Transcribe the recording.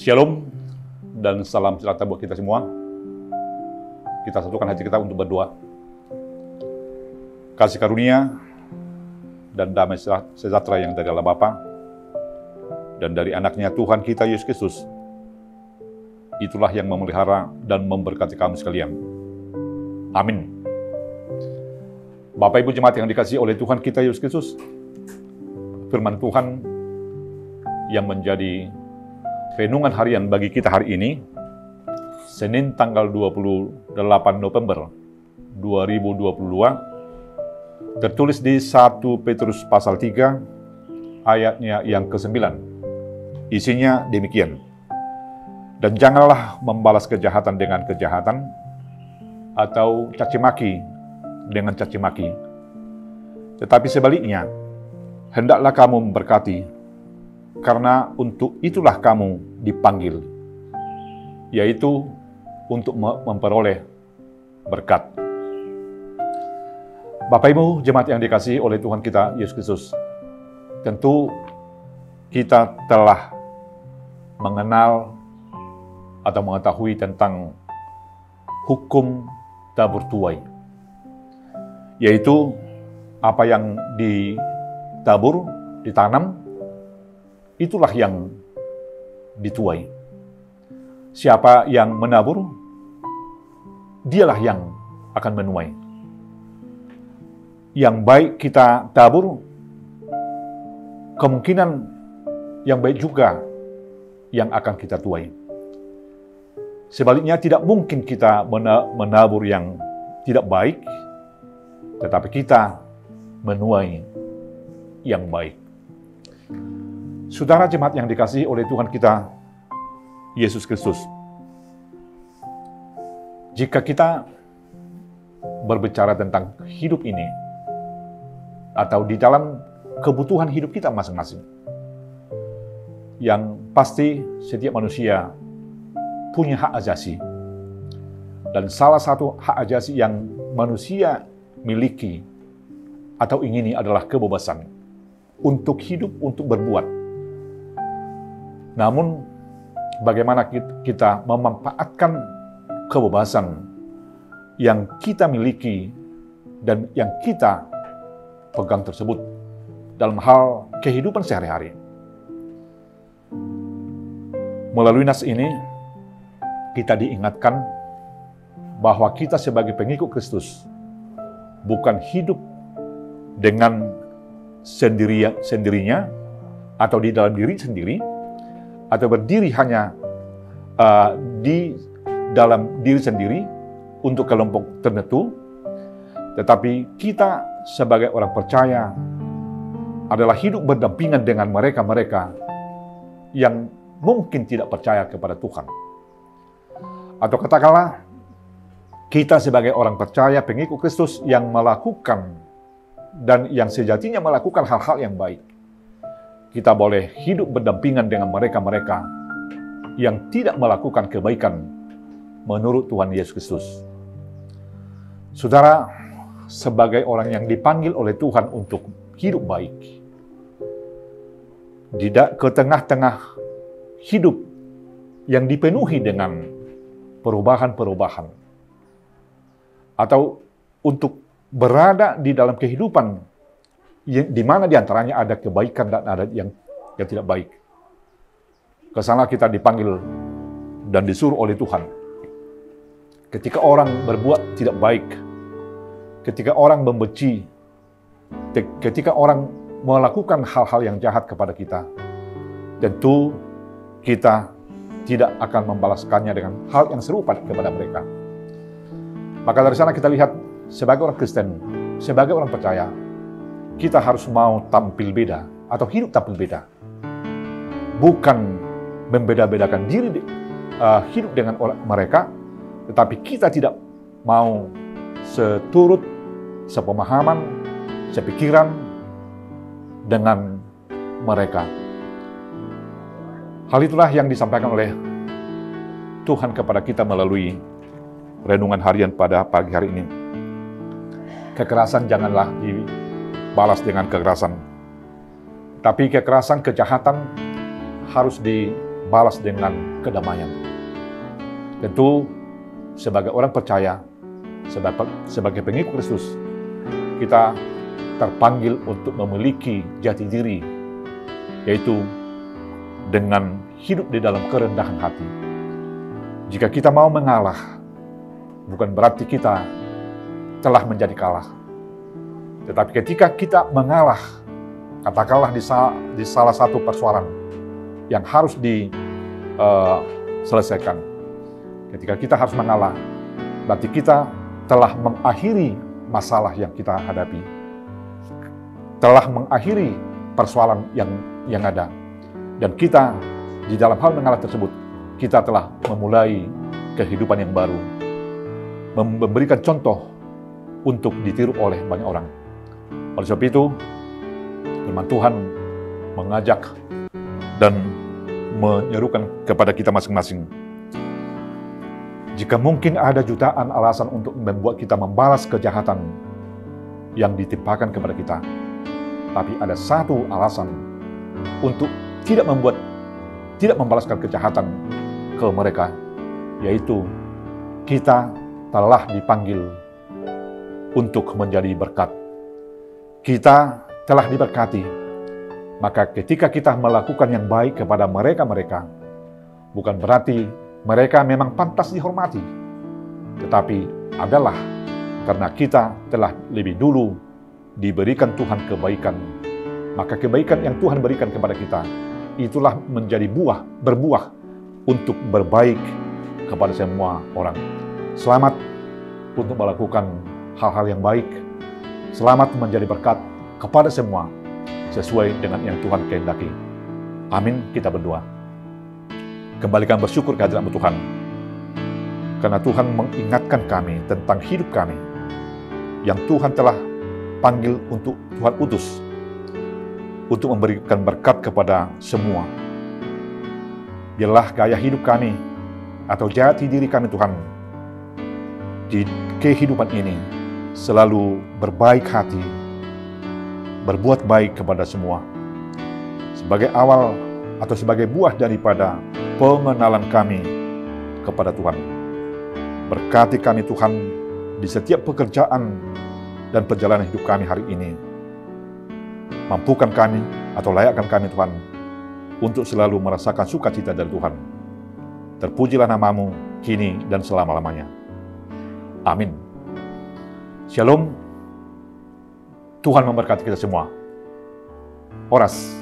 Shalom dan salam sejahtera buat kita semua. Kita satukan hati kita untuk berdoa. Kasih karunia dan damai sejahtera yang dari Allah Bapa dan dari anaknya Tuhan kita Yesus Kristus, itulah yang memelihara dan memberkati kamu sekalian. Amin. Bapak Ibu jemaat yang dikasihi oleh Tuhan kita Yesus Kristus, firman Tuhan yang menjadi renungan harian bagi kita hari ini, Senin tanggal 28 November 2022, tertulis di 1 Petrus pasal 3, ayatnya yang ke-9. Isinya demikian. Dan janganlah membalas kejahatan dengan kejahatan, atau caci maki dengan caci maki. Tetapi sebaliknya, hendaklah kamu memberkati, karena untuk itulah kamu dipanggil, yaitu untuk memperoleh berkat. Bapak Ibu jemaat yang dikasihi oleh Tuhan kita Yesus Kristus, tentu kita telah mengenal atau mengetahui tentang hukum tabur tuai, yaitu apa yang ditabur, ditanam, itulah yang dituai. Siapa yang menabur, dialah yang akan menuai. Yang baik kita tabur, kemungkinan yang baik juga yang akan kita tuai. Sebaliknya tidak mungkin kita menabur yang tidak baik, tetapi kita menuai yang baik. Saudara jemaat yang dikasihi oleh Tuhan kita Yesus Kristus, jika kita berbicara tentang hidup ini atau di dalam kebutuhan hidup kita masing-masing, yang pasti setiap manusia punya hak asasi, dan salah satu hak asasi yang manusia miliki atau ingini adalah kebebasan untuk hidup, untuk berbuat. Namun, bagaimana kita memanfaatkan kebebasan yang kita miliki dan yang kita pegang tersebut dalam hal kehidupan sehari-hari. Melalui nas ini, kita diingatkan bahwa kita sebagai pengikut Kristus bukan hidup dengan sendirinya atau di dalam diri sendiri, atau berdiri hanya di dalam diri sendiri untuk kelompok tertentu, tetapi kita sebagai orang percaya adalah hidup berdampingan dengan mereka-mereka yang mungkin tidak percaya kepada Tuhan. Atau katakanlah, kita sebagai orang percaya pengikut Kristus yang melakukan dan yang sejatinya melakukan hal-hal yang baik, kita boleh hidup berdampingan dengan mereka-mereka yang tidak melakukan kebaikan menurut Tuhan Yesus Kristus. Saudara, sebagai orang yang dipanggil oleh Tuhan untuk hidup baik, di tengah-tengah hidup yang dipenuhi dengan perubahan-perubahan, atau untuk berada di dalam kehidupan di mana diantaranya ada kebaikan dan ada yang tidak baik. Kesana kita dipanggil dan disuruh oleh Tuhan. Ketika orang berbuat tidak baik, ketika orang membenci, ketika orang melakukan hal-hal yang jahat kepada kita, tentu kita tidak akan membalaskannya dengan hal yang serupa kepada mereka. Maka dari sana kita lihat, sebagai orang Kristen, sebagai orang percaya, kita harus mau tampil beda atau hidup tampil beda. Bukan membeda-bedakan diri hidup dengan mereka, tetapi kita tidak mau seturut, sepemahaman, sepikiran dengan mereka. Hal itulah yang disampaikan oleh Tuhan kepada kita melalui renungan harian pada pagi hari ini. Kekerasan janganlah dibalas dengan kekerasan, tapi kekerasan, kejahatan harus balas dengan kedamaian. Tentu sebagai orang percaya, sebagai pengikut Kristus, kita terpanggil untuk memiliki jati diri, yaitu dengan hidup di dalam kerendahan hati. Jika kita mau mengalah, bukan berarti kita telah menjadi kalah. Tetapi ketika kita mengalah, katakanlah di salah satu persoalan yang harus diselesaikan, ketika kita harus mengalah, berarti kita telah mengakhiri masalah yang kita hadapi, telah mengakhiri persoalan yang ada. Dan kita di dalam hal mengalah tersebut, kita telah memulai kehidupan yang baru, memberikan contoh untuk ditiru oleh banyak orang. Oleh sebab itu, firman Tuhan mengajak dan menyerukan kepada kita masing-masing. Jika mungkin ada jutaan alasan untuk membuat kita membalas kejahatan yang ditimpakan kepada kita, tapi ada satu alasan untuk tidak membalaskan kejahatan ke mereka, yaitu kita telah dipanggil untuk menjadi berkat. Kita telah diberkati, maka ketika kita melakukan yang baik kepada mereka-mereka, bukan berarti mereka memang pantas dihormati, tetapi adalah karena kita telah lebih dulu diberikan Tuhan kebaikan, maka kebaikan yang Tuhan berikan kepada kita, itulah menjadi berbuah untuk berbaik kepada semua orang. Selamat untuk melakukan hal-hal yang baik. Selamat menjadi berkat kepada semua sesuai dengan yang Tuhan kehendaki. Amin. Kita berdoa. Kembalikan bersyukur kehadirat Tuhan, karena Tuhan mengingatkan kami tentang hidup kami yang Tuhan telah panggil untuk Tuhan utus untuk memberikan berkat kepada semua. Biarlah gaya hidup kami atau jati diri kami Tuhan di kehidupan ini selalu berbaik hati, berbuat baik kepada semua, sebagai awal atau sebagai buah daripada pengenalan kami kepada Tuhan. Berkati kami Tuhan di setiap pekerjaan dan perjalanan hidup kami hari ini. Mampukan kami atau layakkan kami Tuhan untuk selalu merasakan sukacita dari Tuhan. Terpujilah nama-Mu kini dan selama-lamanya. Amin. Shalom. Tuhan memberkati kita semua. Oras.